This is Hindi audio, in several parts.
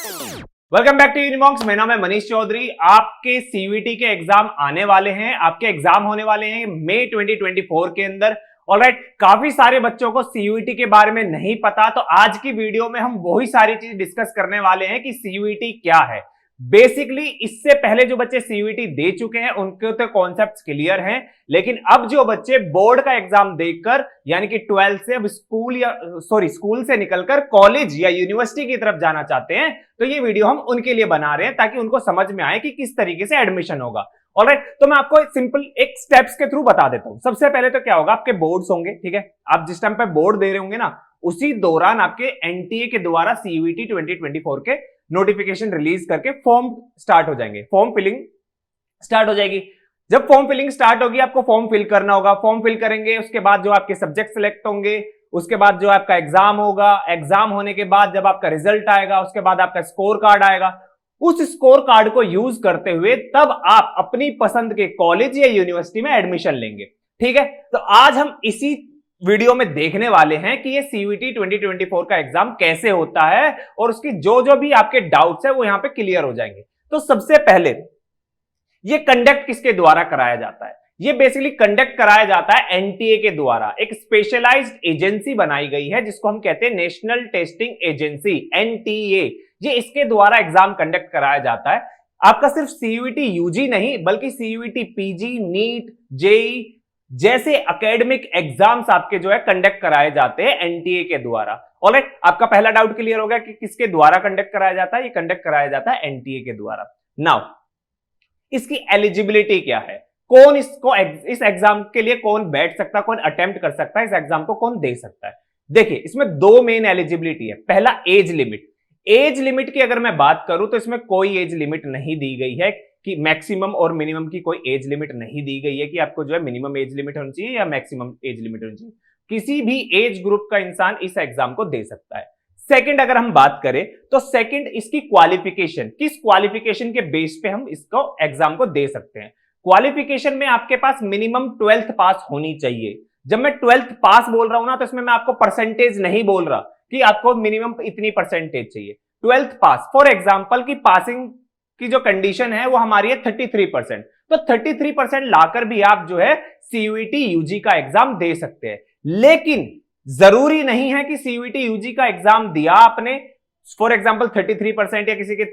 Welcome back to यूनिमॉन्क्स। मेरा नाम है मनीष चौधरी। आपके सीयूईटी के एग्जाम आने वाले हैं, आपके एग्जाम होने वाले हैं मई 2024 के अंदर। ऑलराइट, काफी सारे बच्चों को सीयूईटी के बारे में नहीं पता, तो आज की वीडियो में हम वही सारी चीज डिस्कस करने वाले हैं कि सीयूईटी क्या है। बेसिकली इससे पहले जो बच्चे सीयूईटी दे चुके हैं उनके तो कॉन्सेप्ट्स क्लियर हैं, लेकिन अब जो बच्चे बोर्ड का एग्जाम देकर यानी कि 12th से अब स्कूल से निकलकर कॉलेज या यूनिवर्सिटी की तरफ जाना चाहते हैं, तो ये वीडियो हम उनके लिए बना रहे हैं ताकि उनको समझ में आए कि किस तरीके से एडमिशन होगा। ऑलराइट, तो मैं आपको सिंपल एक स्टेप्स के थ्रू बता देता हूं। सबसे पहले तो क्या होगा, आपके बोर्ड्स होंगे, ठीक है। आप जिस टाइम पे बोर्ड दे रहे होंगे ना, उसी दौरान आपके एनटीए के द्वारा सीयूईटी 2024 के नोटिफिकेशन रिलीज करके फॉर्म स्टार्ट हो जाएंगे, फॉर्म फिलिंग स्टार्ट हो जाएगी। जब फॉर्म फिलिंग स्टार्ट होगी, आपको फॉर्म फिल करना होगा। फॉर्म फिल करेंगे, उसके बाद जो आपके सब्जेक्ट सिलेक्ट होंगे, उसके बाद जो आपका एग्जाम होगा, एग्जाम होने के बाद जब आपका रिजल्ट आएगा, उसके बाद आपका स्कोर कार्ड आएगा। उस स्कोर कार्ड को यूज करते हुए तब आप अपनी पसंद के कॉलेज या यूनिवर्सिटी में एडमिशन लेंगे, ठीक है। तो आज हम इसी वीडियो में देखने वाले हैं कि ये सीयूईटी 2024 का एग्जाम कैसे होता है और उसकी जो भी आपके डाउट्स है वो यहां पे क्लियर हो जाएंगे। तो सबसे पहले ये कंडक्ट किसके द्वारा कराया जाता है? ये बेसिकली कंडक्ट कराया जाता है एनटीए के द्वारा। एक स्पेशलाइज्ड एजेंसी बनाई गई है जिसको हम कहते हैं नेशनल टेस्टिंग एजेंसी, एनटीए। ये इसके द्वारा एग्जाम कंडक्ट कराया जाता है। आपका सिर्फ सीयूईटी यूजी नहीं बल्कि सीयूईटी पीजी, नीट, जेई जैसे एकेडमिक एग्जाम्स आपके जो है कंडक्ट कराए जाते हैं एनटीए के द्वारा। ऑलराइट, आपका पहला डाउट क्लियर हो गया कि किसके द्वारा कंडक्ट कराया जाता है। ये कंडक्ट कराया जाता है एनटीए के द्वारा। नाउ इसकी एलिजिबिलिटी क्या है, कौन इसको इस एग्जाम के लिए कौन बैठ सकता है, कौन अटेम्प्ट कर सकता है, इस एग्जाम को कौन दे सकता है। देखिए, इसमें दो मेन एलिजिबिलिटी है। पहला एज लिमिट। एज लिमिट की अगर मैं बात करूं तो इसमें कोई एज लिमिट नहीं दी गई है कि मैक्सिमम और मिनिमम की कोई एज लिमिट नहीं दी गई है कि आपको जो है मिनिमम एज लिमिट होनी चाहिए या मैक्सिमम एज लिमिट होनी चाहिए। किसी भी एज ग्रुप का इंसान इस एग्जाम को दे सकता है। सेकंड अगर हम बात करें तो सेकंड इसकी क्वालिफिकेशन, किस क्वालिफिकेशन के बेस पे हम इसको एग्जाम को दे सकते हैं। क्वालिफिकेशन में आपके पास मिनिमम 12th पास होनी चाहिए। जब मैं 12th पास बोल रहा हूं ना, तो इसमें मैं आपको परसेंटेज नहीं बोल रहा कि आपको मिनिमम इतनी परसेंटेज चाहिए। 12th पास, फॉर एग्जाम्पल की पासिंग की जो कंडीशन है वो हमारी है 33%, तो 33% लाकर भी आप जो है सीयूईटी यूजी का एग्जाम दे सकते हैं। लेकिन जरूरी नहीं है कि सीयूईटी यूजी का एग्जाम दिया आपने, फॉर एग्जाम्पल 33% या किसी के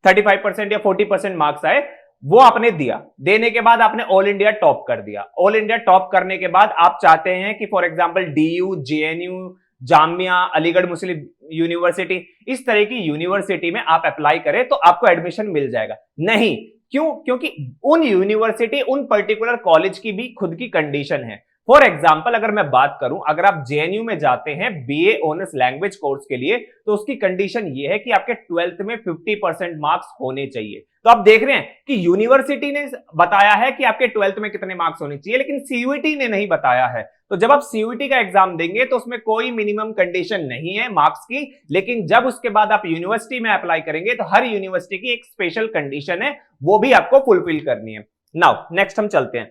35% या 40% मार्क्स आए, वो आपने दिया, देने के बाद आपने ऑल इंडिया टॉप कर दिया। ऑल इंडिया टॉप करने के बाद आप चाहते हैं कि for example DU, JNU, Jamia, Aligarh Muslim university, इस तरह की यूनिवर्सिटी में आप अप्लाई करें तो आपको एडमिशन मिल जाएगा। नहीं, क्यों? क्योंकि उन यूनिवर्सिटी, उन पर्टिकुलर कॉलेज की भी खुद की कंडीशन है। फॉर एग्जाम्पल अगर मैं बात करूं, अगर आप जेएनयू में जाते हैं बीए ऑनर्स लैंग्वेज कोर्स के लिए, तो उसकी कंडीशन यह है कि आपके 12th में 50% मार्क्स होने चाहिए। तो आप देख रहे हैं कि यूनिवर्सिटी ने बताया है कि आपके 12th में कितने मार्क्स होने चाहिए, लेकिन सीयूईटी ने नहीं बताया है। तो जब आप सीयूईटी का एग्जाम देंगे तो उसमें कोई मिनिमम कंडीशन नहीं है मार्क्स की, लेकिन जब उसके बाद आप यूनिवर्सिटी में अप्लाई करेंगे तो हर यूनिवर्सिटी की एक स्पेशल कंडीशन है, वो भी आपको फुलफिल करनी है। नाउ नेक्स्ट हम चलते हैं,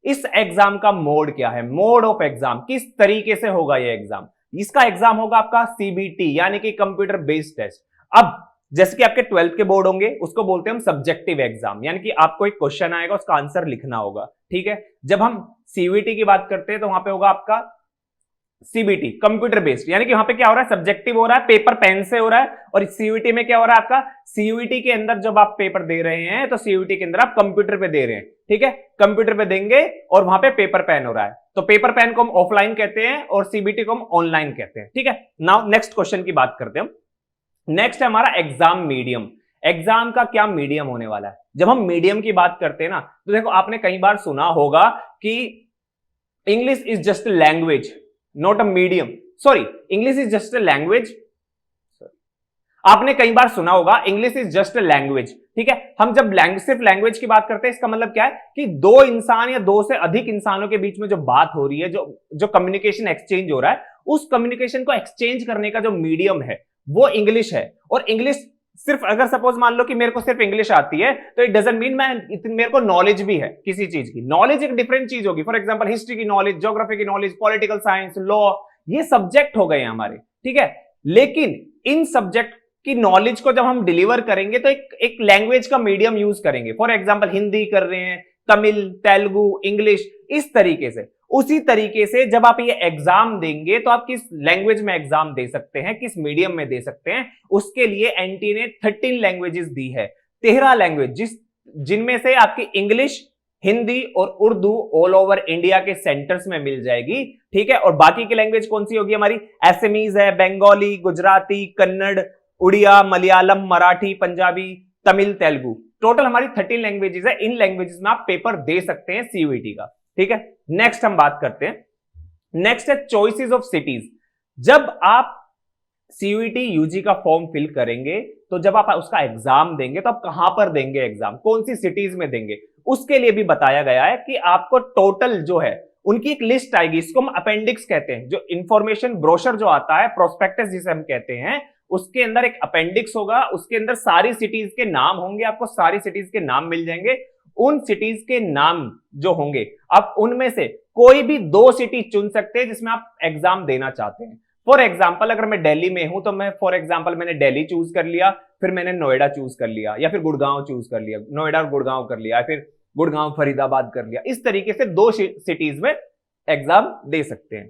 इस एग्जाम का मोड क्या है, मोड ऑफ एग्जाम, किस तरीके से होगा ये एग्जाम। इसका एग्जाम होगा आपका सीबीटी यानी कि कंप्यूटर बेस्ड टेस्ट। अब जैसे कि आपके 12th के बोर्ड होंगे, उसको बोलते हैं हम सब्जेक्टिव एग्जाम, यानी कि आपको एक क्वेश्चन आएगा, उसका आंसर लिखना होगा, ठीक है। जब हम सीयूईटी की बात करते हैं तो वहां पे होगा आपका सीबीटी कंप्यूटर बेस्ड, यानी कि वहां पे क्या हो रहा है, सब्जेक्टिव हो रहा है, पेपर पेन से हो रहा है। और सीयूईटी में क्या हो रहा है आपका, सीयूईटी के अंदर जब आप पेपर दे रहे हैं तो सीयूईटी के अंदर आप कंप्यूटर पे दे रहे हैं, ठीक है, कंप्यूटर पे देंगे और वहां पे पेपर पेन हो रहा है। तो पेपर पेन को हम ऑफलाइन कहते हैं और सीबीटी को हम ऑनलाइन कहते हैं, ठीक है। नाउ नेक्स्ट क्वेश्चन की बात करते हैं हम। नेक्स्ट है हमारा एग्जाम मीडियम। एग्जाम का क्या मीडियम होने वाला है। जब हम मीडियम की बात करते हैं ना, तो देखो आपने कई बार सुना होगा कि English is just language not a medium, sorry English is just a language. आपने कई बार सुना होगा English is just a language, ठीक है। हम जब सिर्फ लैंग्वेज की बात करते हैं, इसका मतलब क्या है कि दो इंसान या दो से अधिक इंसानों के बीच में जो बात हो रही है, जो कम्युनिकेशन एक्सचेंज हो रहा है, उस कम्युनिकेशन को एक्सचेंज करने का जो मीडियम है वो इंग्लिश है। और इंग्लिश सिर्फ, अगर सपोज मान लो कि मेरे को सिर्फ इंग्लिश आती है, तो इट डजंट मीन मेरे को नॉलेज भी है किसी चीज की। नॉलेज एक डिफरेंट चीज होगी। फॉर एग्जांपल हिस्ट्री की नॉलेज, ज्योग्राफी की नॉलेज, पॉलिटिकल साइंस, लॉ, ये सब्जेक्ट हो गए हमारे, ठीक है। लेकिन इन सब्जेक्ट कि नॉलेज को जब हम डिलीवर करेंगे तो एक लैंग्वेज का मीडियम यूज करेंगे। फॉर एग्जांपल हिंदी कर रहे हैं, तमिल, तेलुगु, इंग्लिश, इस तरीके से। उसी तरीके से जब आप ये एग्जाम देंगे तो आप किस लैंग्वेज में एग्जाम दे सकते हैं, किस मीडियम में दे सकते हैं, उसके लिए एनटी ने 13 लैंग्वेजेस दी है। 13 लैंग्वेज जिनमें से आपकी इंग्लिश, हिंदी और उर्दू ऑल ओवर इंडिया के सेंटर्स में मिल जाएगी, ठीक है। और बाकी की लैंग्वेज कौन सी होगी हमारी? एसएमीज है, बंगाली, गुजराती, कन्नड़, उड़िया, मलयालम, मराठी, पंजाबी, तमिल, तेलुगु। टोटल हमारी 13 लैंग्वेजेस है। इन लैंग्वेजेस में आप पेपर दे सकते हैं सीयूईटी का, ठीक है। नेक्स्ट हम बात करते हैं, नेक्स्ट है चॉइसेस ऑफ सिटीज। जब आप सीयूईटी यूजी का फॉर्म फिल करेंगे तो जब आप उसका एग्जाम देंगे तो आप कहां पर देंगे एग्जाम, कौन सी सिटीज में देंगे, उसके लिए भी बताया गया है कि आपको टोटल जो है उनकी एक लिस्ट आएगी। इसको हम अपेंडिक्स कहते हैं। जो इंफॉर्मेशन ब्रोशर जो आता है, प्रोस्पेक्टस जिसे हम कहते हैं, उसके अंदर एक अपेंडिक्स होगा। उसके अंदर सारी सिटीज के नाम होंगे, आपको सारी सिटीज के नाम मिल जाएंगे। उन सिटीज के नाम जो होंगे, आप उनमें से कोई भी 2 सिटी चुन सकते हैं जिसमें आप एग्जाम देना चाहते हैं। फॉर एग्जाम्पल अगर मैं दिल्ली में हूं तो मैं फॉर एग्जाम्पल मैंने दिल्ली चूज कर लिया, फिर मैंने नोएडा चूज कर लिया, या फिर गुड़गांव चूज कर लिया, नोएडा और गुड़गांव कर लिया, फिर गुड़गांव फरीदाबाद कर लिया। इस तरीके से 2 सिटीज में एग्जाम दे सकते हैं।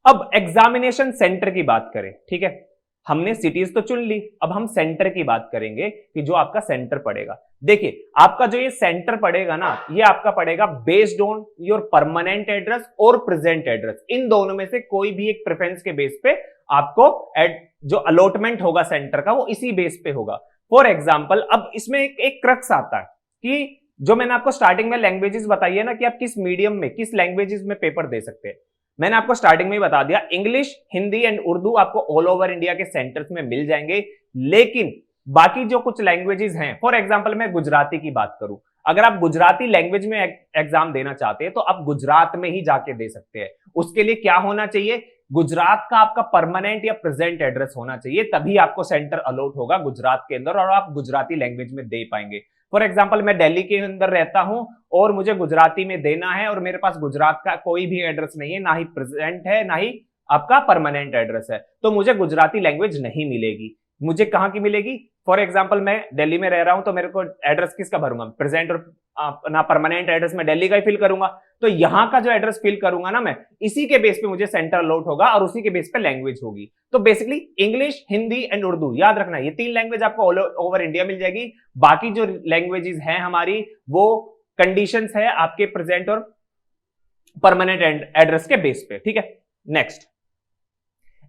अब एग्जामिनेशन सेंटर की बात करें, ठीक है, हमने सिटीज तो चुन ली, अब हम सेंटर की बात करेंगे कि जो आपका सेंटर पड़ेगा। देखिए आपका जो ये सेंटर पड़ेगा ना, ये आपका पड़ेगा based on your permanent address और प्रेजेंट एड्रेस। इन दोनों में से कोई भी एक प्रेफरेंस के बेस पे आपको जो अलॉटमेंट होगा सेंटर का वो इसी बेस पे होगा। फॉर एग्जाम्पल अब इसमें एक क्रक्स आता है कि जो मैंने आपको स्टार्टिंग में लैंग्वेजेस बताई है ना कि आप किस मीडियम में, किस लैंग्वेजेस में पेपर दे सकते हैं। मैंने आपको स्टार्टिंग में ही बता दिया, इंग्लिश, हिंदी एंड उर्दू आपको ऑल ओवर इंडिया के सेंटर्स में मिल जाएंगे। लेकिन बाकी जो कुछ लैंग्वेजेस हैं, फॉर एग्जांपल मैं गुजराती की बात करूं, अगर आप गुजराती लैंग्वेज में एग्जाम देना चाहते हैं तो आप गुजरात में ही जाके दे सकते हैं। उसके लिए क्या होना चाहिए? गुजरात का आपका परमानेंट या प्रेजेंट एड्रेस होना चाहिए, तभी आपको सेंटर अलॉट होगा गुजरात के अंदर और आप गुजराती लैंग्वेज में दे पाएंगे। फॉर एग्जाम्पल मैं दिल्ली के अंदर रहता हूं और मुझे गुजराती में देना है और मेरे पास गुजरात का कोई भी एड्रेस नहीं है, ना ही प्रेजेंट है ना ही आपका परमानेंट एड्रेस है, तो मुझे गुजराती लैंग्वेज नहीं मिलेगी। मुझे कहां की मिलेगी? फॉर एग्जाम्पल मैं दिल्ली में रह रहा हूं तो मेरे को एड्रेस किसका भरूंगा? प्रेजेंट और ना परमानेंट एड्रेस में दिल्ली का ही फिल करूंगा। तो यहां का जो एड्रेस फिल करूंगा ना मैं, इसी के बेस पे मुझे सेंटर अलॉट होगा और उसी के बेस पे लैंग्वेज होगी। तो basically English, Hindi and Urdu, याद रखना ये 3 लैंग्वेज आपको ऑल ओवर इंडिया मिल जाएगी। बाकी जो लैंग्वेजेस हैं हमारी वो कंडीशंस है आपके प्रेजेंट और परमानेंट एड्रेस के बेस पे, ठीक है। नेक्स्ट,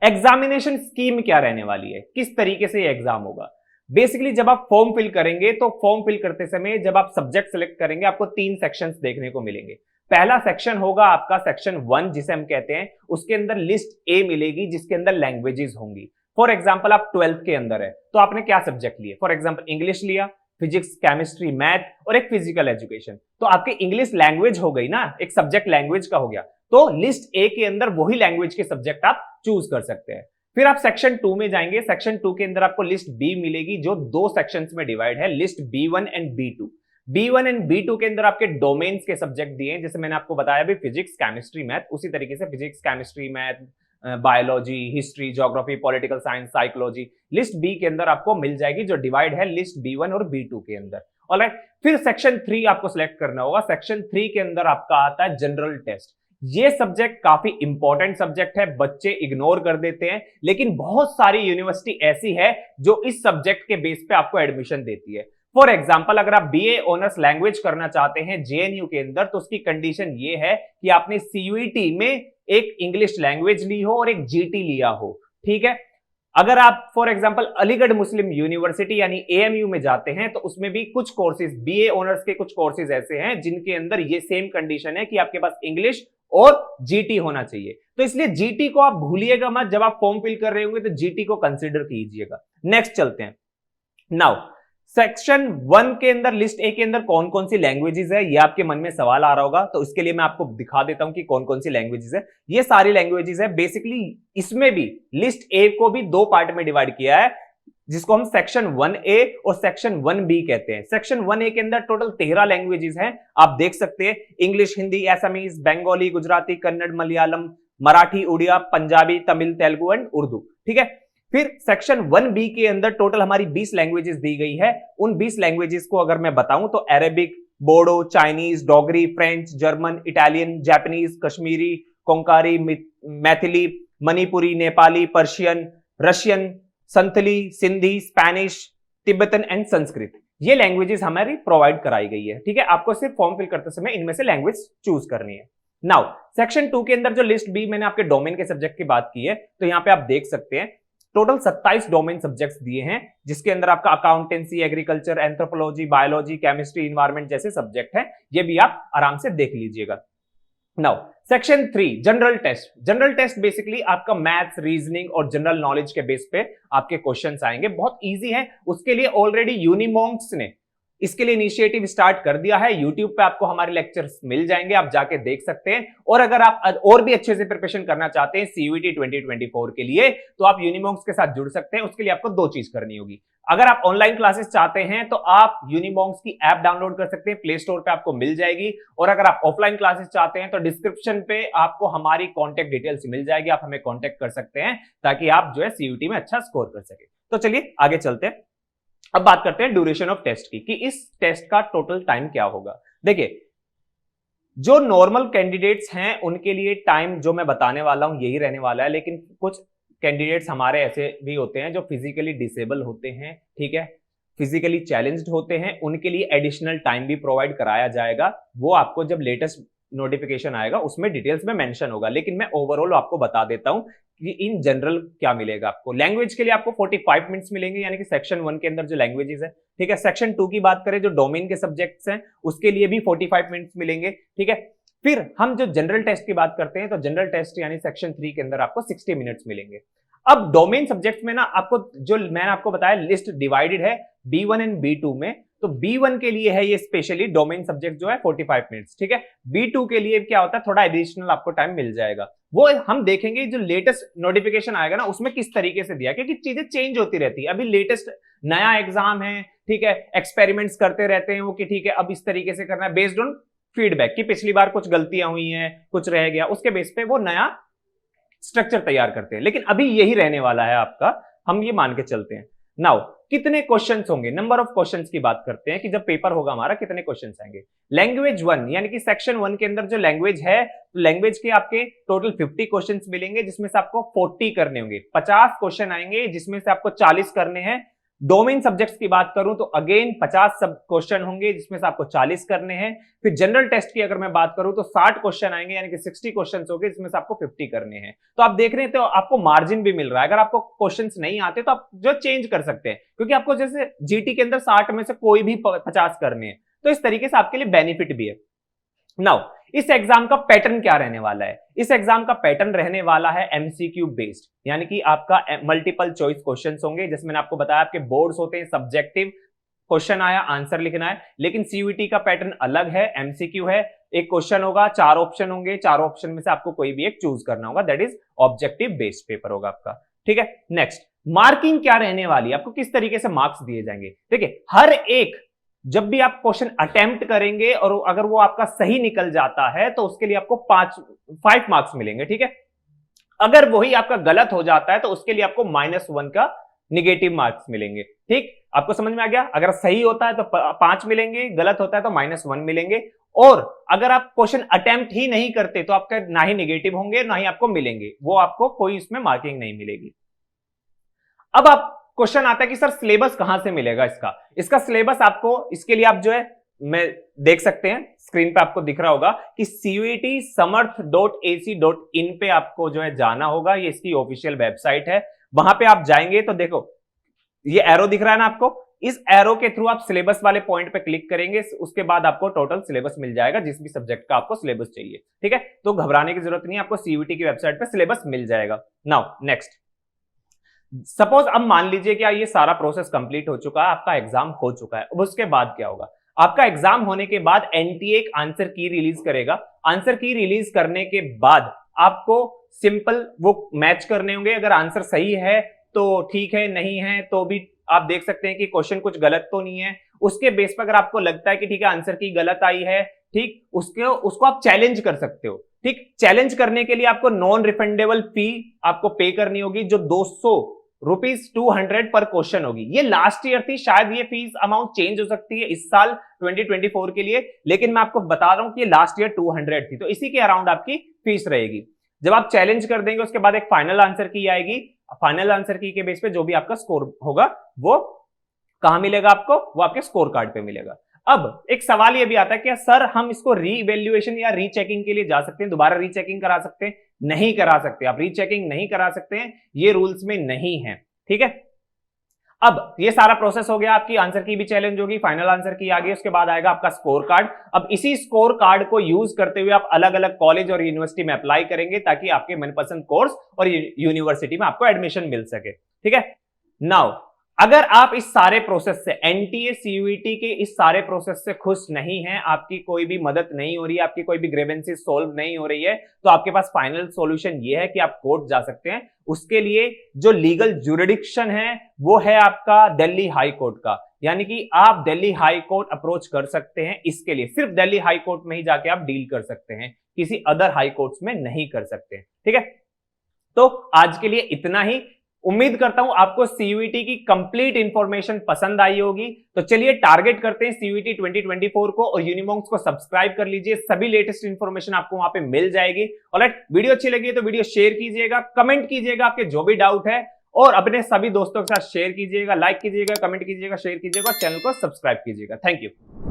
एग्जामिनेशन स्कीम क्या रहने वाली है, किस तरीके से ये एग्जाम होगा? बेसिकली जब आप फॉर्म फिल करेंगे तो फॉर्म फिल करते समय जब आप सब्जेक्ट सेलेक्ट करेंगे आपको 3 सेक्शंस देखने को मिलेंगे। पहला सेक्शन होगा आपका सेक्शन 1 जिसे हम कहते हैं, उसके अंदर लिस्ट ए मिलेगी जिसके अंदर लैंग्वेजेस होंगी। फॉर एग्जांपल आप 12th के अंदर है तो आपने क्या सब्जेक्ट लिए? फॉर एग्जांपल इंग्लिश लिया, फिजिक्स, केमिस्ट्री, मैथ और एक फिजिकल एजुकेशन। तो आपकी इंग्लिश लैंग्वेज हो गई ना, एक सब्जेक्ट लैंग्वेज का हो गया। तो लिस्ट ए के अंदर वही लैंग्वेज के सब्जेक्ट आप चूज कर सकते हैं। फिर आप सेक्शन 2 में जाएंगे, सेक्शन 2 के अंदर आपको लिस्ट बी मिलेगी जो 2 सेक्शंस में डिवाइड है, list B1 and B2। B1 and B2 के अंदर आपके डोमेन्स के सब्जेक्ट दिए हैं, जैसे मैंने आपको बताया भी फिजिक्स, केमिस्ट्री, मैथ, उसी तरीके से physics, chemistry, math, biology, history, geography, political science, psychology. List B के अंदर आपको मिल जाएगी जो डिवाइड है लिस्ट B1 और B2 के अंदर। ऑलराइट, फिर सेक्शन 3 आपको सिलेक्ट करना होगा। सेक्शन 3 के अंदर आपका आता है जनरल टेस्ट। ये सब्जेक्ट काफी इंपॉर्टेंट सब्जेक्ट है, बच्चे इग्नोर कर देते हैं, लेकिन बहुत सारी यूनिवर्सिटी ऐसी है जो इस सब्जेक्ट के बेस पे आपको एडमिशन देती है। फॉर एग्जांपल अगर आप बीए ऑनर्स लैंग्वेज करना चाहते हैं जेएनयू के अंदर तो उसकी कंडीशन ये है कि आपने सीयूईटी में एक इंग्लिश लैंग्वेज ली हो और एक जीटी लिया हो, ठीक है। अगर आप for example Aligarh Muslim university यानी एएमयू में जाते हैं तो उसमें भी कुछ कोर्सेज, बीए ऑनर्स के कुछ कोर्सेज ऐसे हैं जिनके अंदर ये सेम कंडीशन है कि आपके पास इंग्लिश और जीटी होना चाहिए। तो इसलिए जीटी को आप भूलिएगा मत, जब आप फॉर्म फिल कर रहे होंगे तो जीटी को कंसीडर कीजिएगा। नेक्स्ट चलते हैं। नाउ सेक्शन 1 के अंदर लिस्ट ए के अंदर कौन कौन सी लैंग्वेजेस है, ये आपके मन में सवाल आ रहा होगा, तो इसके लिए मैं आपको दिखा देता हूं कि कौन कौन सी लैंग्वेजेस है। ये सारी लैंग्वेजेस है। बेसिकली इसमें भी लिस्ट ए को भी 2 पार्ट में डिवाइड किया है जिसको हम सेक्शन 1A और सेक्शन 1B कहते हैं। सेक्शन 1A के अंदर टोटल 13 लैंग्वेजेस हैं, आप देख सकते हैं, इंग्लिश, हिंदी, असमीज, बंगाली, गुजराती, कन्नड़, मलयालम, मराठी, उड़िया, पंजाबी, तमिल, तेलुगु एंड उर्दू, ठीक है। फिर सेक्शन 1B के अंदर टोटल हमारी 20 लैंग्वेजेस दी गई है। उन 20 लैंग्वेजेस को अगर मैं बताऊं तो Arabic, Bodo, Chinese, Dogri, French, German, Italian, Japanese, Kashmiri, Konkani, Maithili, Manipuri, Nepali, Persian, Russian, Santhali, Sindhi, Spanish, Tibetan and Sanskrit, ये लैंग्वेजेस हमारी प्रोवाइड कराई गई है। ठीक है, आपको सिर्फ फॉर्म फिल करते समय इनमें से लैंग्वेज चूज करनी है। नाउ सेक्शन 2 के अंदर जो लिस्ट बी मैंने आपके डोमेन के सब्जेक्ट की बात की है, तो यहां पे आप देख सकते हैं टोटल 27 डोमेन सब्जेक्ट्स दिए हैं, जिसके अंदर आपका accountancy, agriculture, anthropology, biology, chemistry, environment जैसे सब्जेक्ट हैं। ये भी आप आराम से देख लीजिएगा। Now section 3 general test. General test basically आपका मैथ्स, रीजनिंग और जनरल नॉलेज के बेस पे आपके क्वेश्चंस आएंगे। बहुत इजी है, उसके लिए ऑलरेडी यूनिमॉन्क्स ने इसके लिए इनिशिएटिव स्टार्ट कर दिया है। YouTube पे आपको हमारे लेक्चर्स मिल जाएंगे, आप जाके देख सकते हैं। और अगर आप और भी अच्छे से प्रिपरेशन करना चाहते हैं CUET 2024 के लिए, तो आप यूनिमॉन्क्स के साथ जुड़ सकते हैं। उसके लिए आपको 2 चीज करनी होगी। अगर आप ऑनलाइन क्लासेस चाहते हैं तो आप यूनिमॉन्क्स की ऐप डाउनलोड कर सकते हैं, प्ले स्टोर पे आपको मिल जाएगी। और अगर आप ऑफलाइन क्लासेस चाहते हैं तो डिस्क्रिप्शन पे आपको हमारी कॉन्टेक्ट डिटेल्स मिल जाएगी, आप हमें कॉन्टेक्ट कर सकते हैं ताकि आप जो है CUET में अच्छा स्कोर कर सके। तो चलिए आगे चलते हैं। अब बात करते हैं ड्यूरेशन ऑफ टेस्ट की, कि इस टेस्ट का टोटल टाइम क्या होगा। देखिए, जो नॉर्मल कैंडिडेट्स हैं उनके लिए टाइम जो मैं बताने वाला हूं यही रहने वाला है, लेकिन कुछ कैंडिडेट्स हमारे ऐसे भी होते हैं जो फिजिकली डिसेबल होते हैं, ठीक है, फिजिकली चैलेंज्ड होते हैं, उनके लिए एडिशनल टाइम भी प्रोवाइड कराया जाएगा। वो आपको जब लेटेस्ट नोटिफिकेशन आएगा उसमें डिटेल्स में मेंशन होगा, लेकिन मैं ओवरऑल आपको बता देता हूं कि इन जनरल क्या मिलेगा आपको। लैंग्वेज के लिए आपको 45 मिनट्स मिलेंगे, यानी कि सेक्शन 1 के अंदर जो लैंग्वेजेस है, ठीक है। सेक्शन 2 की बात करें जो डोमेन के सब्जेक्ट्स हैं, उसके लिए भी 45 मिनट्स मिलेंगे, ठीक है। फिर हम जो जनरल टेस्ट की बात करते हैं तो जनरल टेस्ट यानी सेक्शन 3 के अंदर आपको 60 मिनट्स मिलेंगे। अब डोमेन सब्जेक्ट्स में ना आपको जो मैंने आपको बताया लिस्ट डिवाइडेड है B1 एंड B2 में। तो B1 के लिए है ये स्पेशली डोमेन सब्जेक्ट जो है 45 मिनट्स, ठीक है। B2 के लिए क्या होता है, थोड़ा एडिशनल आपको टाइम मिल जाएगा। वो हम देखेंगे जो लेटेस्ट नोटिफिकेशन आएगा ना उसमें किस तरीके से दिया, क्योंकि चीजें चेंज होती रहती है। अभी लेटेस्ट नया एग्जाम है, ठीक है, एक्सपेरिमेंट्स करते रहते हैं वो कि ठीक है अब इस तरीके से करना है बेस्ड ऑन फीडबैक कि पिछली बार कुछ गलतियां हुई हैं, कुछ रह गया, उसके बेस पे वो नया स्ट्रक्चर तैयार करते हैं। लेकिन अभी यही रहने वाला है आपका, हम ये मान के चलते हैं। नाउ कितने क्वेश्चंस होंगे, नंबर ऑफ क्वेश्चंस की बात करते हैं कि जब पेपर होगा हमारा कितने क्वेश्चंस आएंगे। लैंग्वेज 1 यानी कि सेक्शन 1 के अंदर जो लैंग्वेज है, तो लैंग्वेज के आपके टोटल 50 क्वेश्चंस मिलेंगे, जिसमें से आपको 40 करने होंगे। 50 क्वेश्चन आएंगे जिसमें से आपको 40 करने हैं। डोमेन सब्जेक्ट्स की बात करूं तो अगेन 50 सब क्वेश्चन होंगे जिसमें से आपको 40 करने हैं। फिर जनरल टेस्ट की अगर मैं बात करूं तो 60 क्वेश्चन आएंगे, यानी कि 60 क्वेश्चन होंगे जिसमें से आपको 50 करने हैं। तो आप देख रहे हैं तो आपको मार्जिन भी मिल रहा है। अगर आपको क्वेश्चंस नहीं आते तो आप जो चेंज कर सकते हैं, क्योंकि आपको जैसे जीटी के अंदर 60 में से कोई भी 50 करने हैं, तो इस तरीके से आपके लिए बेनिफिट भी है। नाउ इस एग्जाम का पैटर्न क्या रहने वाला है, इस एग्जाम का पैटर्न रहने वाला है एमसीक्यू बेस्ड, यानी कि आपका मल्टीपल चॉइस क्वेश्चंस होंगे। जैसे मैंने आपको बताया आपके बोर्ड्स होते हैं, सब्जेक्टिव क्वेश्चन आया आंसर लिखना है, लेकिन सीयूईटी का पैटर्न अलग है, एमसीक्यू है। एक क्वेश्चन होगा, 4 ऑप्शन होंगे, 4 ऑप्शन में से आपको कोई भी एक चूज करना होगा, that is objective based paper होगा आपका, ठीक है। नेक्स्ट, मार्किंग क्या रहने वाली है, आपको किस तरीके से मार्क्स दिए जाएंगे। देखिए, हर एक जब भी आप क्वेश्चन अटेम्प्ट करेंगे और अगर वो आपका सही निकल जाता है तो उसके लिए आपको 5 मार्क्स मिलेंगे, ठीक है। अगर वही आपका गलत हो जाता है तो उसके लिए आपको -1 का निगेटिव मार्क्स मिलेंगे, ठीक। आपको समझ में आ गया, अगर सही होता है तो 5 मिलेंगे, गलत होता है तो -1 मिलेंगे। और अगर आप क्वेश्चन अटेम्प्ट ही नहीं करते तो आपका ना ही निगेटिव होंगे ना ही आपको मिलेंगे, वो आपको कोई इसमें मार्किंग नहीं मिलेगी। अब आप क्वेश्चन आता है कि सर सिलेबस कहां से मिलेगा इसका सिलेबस आपको, इसके लिए आप जो है मैं देख सकते हैं स्क्रीन पे आपको दिख रहा होगा कि cuetsamarth.ac.in पे आपको जो है जाना होगा। ये इसकी ऑफिशियल वेबसाइट है, वहां पे आप जाएंगे तो देखो ये एरो दिख रहा है ना आपको, इस एरो के थ्रू आप सिलेबस वाले पॉइंट पे क्लिक करेंगे, उसके बाद आपको टोटल सिलेबस मिल जाएगा जिस भी सब्जेक्ट का आपको सिलेबस चाहिए, ठीक है। तो घबराने की जरूरत नहीं है, आपको सीयूईटी की वेबसाइट पे सिलेबस मिल जाएगा। नाउ नेक्स्ट, सपोज अब मान लीजिए कि ये सारा प्रोसेस कंप्लीट हो चुका है, आपका एग्जाम हो चुका है, अब उसके बाद क्या होगा। आपका एग्जाम होने के बाद एनटीए एक आंसर की रिलीज करेगा। आंसर की रिलीज करने के बाद आपको सिंपल वो मैच करने होंगे, अगर आंसर सही है तो ठीक है, नहीं है तो भी आप देख सकते हैं कि क्वेश्चन कुछ गलत तो नहीं है। उसके बेस पर अगर आपको लगता है कि ठीक है आंसर की गलत आई है, ठीक, उसको आप चैलेंज कर सकते हो, ठीक। चैलेंज करने के लिए आपको नॉन रिफंडेबल फी आपको पे करनी होगी, जो 200 ₹200 पर क्वेश्चन होगी। ये लास्ट ईयर थी, शायद ये फीस अमाउंट चेंज हो सकती है इस साल 2024 के लिए, लेकिन मैं आपको बता रहा हूं कि लास्ट ईयर 200 थी, तो इसी के अराउंड आपकी फीस रहेगी। जब आप चैलेंज कर देंगे उसके बाद एक फाइनल आंसर की आएगी, फाइनल आंसर की के बेस पे जो भी आपका स्कोर होगा वो कहां मिलेगा आपको, वो आपके स्कोर कार्ड पे मिलेगा। अब एक सवाल ये भी आता है कि सर हम इसको रीवैल्यूएशन या रीचेकिंग के लिए जा सकते हैं, दोबारा रीचेकिंग करा सकते हैं? नहीं करा सकते, आप रीचेकिंग नहीं करा सकते हैं, ये रूल्स में नहीं है, ठीक है। अब ये सारा प्रोसेस हो गया, आपकी आंसर की भी चैलेंज होगी, फाइनल आंसर की आ गई, उसके बाद आएगा आपका स्कोर कार्ड। अब इसी स्कोर कार्ड को यूज करते हुए आप अलग अलग कॉलेज और यूनिवर्सिटी में अप्लाई करेंगे ताकि आपके मनपसंद कोर्स और यूनिवर्सिटी में आपको एडमिशन मिल सके, ठीक है। नाउ अगर आप इस सारे प्रोसेस से, एनटीए सीयूईटी के इस सारे प्रोसेस से खुश नहीं हैं, आपकी कोई भी मदद नहीं हो रही है, आपकी कोई भी ग्रीवेंसेस सॉल्व नहीं हो रही है, तो आपके पास फाइनल सॉल्यूशन ये है कि आप कोर्ट जा सकते हैं। उसके लिए जो लीगल ज्यूरिडिक्शन है वो है आपका दिल्ली हाई कोर्ट का, यानी कि आप दिल्ली हाई कोर्ट अप्रोच कर सकते हैं। इसके लिए सिर्फ दिल्ली हाई कोर्ट में ही जाके आप डील कर सकते हैं, किसी अदर हाई कोर्ट्स में नहीं कर सकते, ठीक है। तो आज के लिए इतना ही। उम्मीद करता हूं आपको सीयूईटी की कंप्लीट इंफॉर्मेशन पसंद आई होगी। तो चलिए टारगेट करते हैं सीयूईटी 2024 को, और यूनिमॉन्क्स को सब्सक्राइब कर लीजिए, सभी लेटेस्ट इंफॉर्मेशन आपको वहां पे मिल जाएगी। ऑलराइट, वीडियो अच्छी लगी तो वीडियो शेयर कीजिएगा, कमेंट कीजिएगा आपके जो भी डाउट है, और अपने सभी दोस्तों के साथ शेयर कीजिएगा, लाइक कीजिएगा, कमेंट कीजिएगा, शेयर कीजिएगा, चैनल को सब्सक्राइब कीजिएगा। Thank you.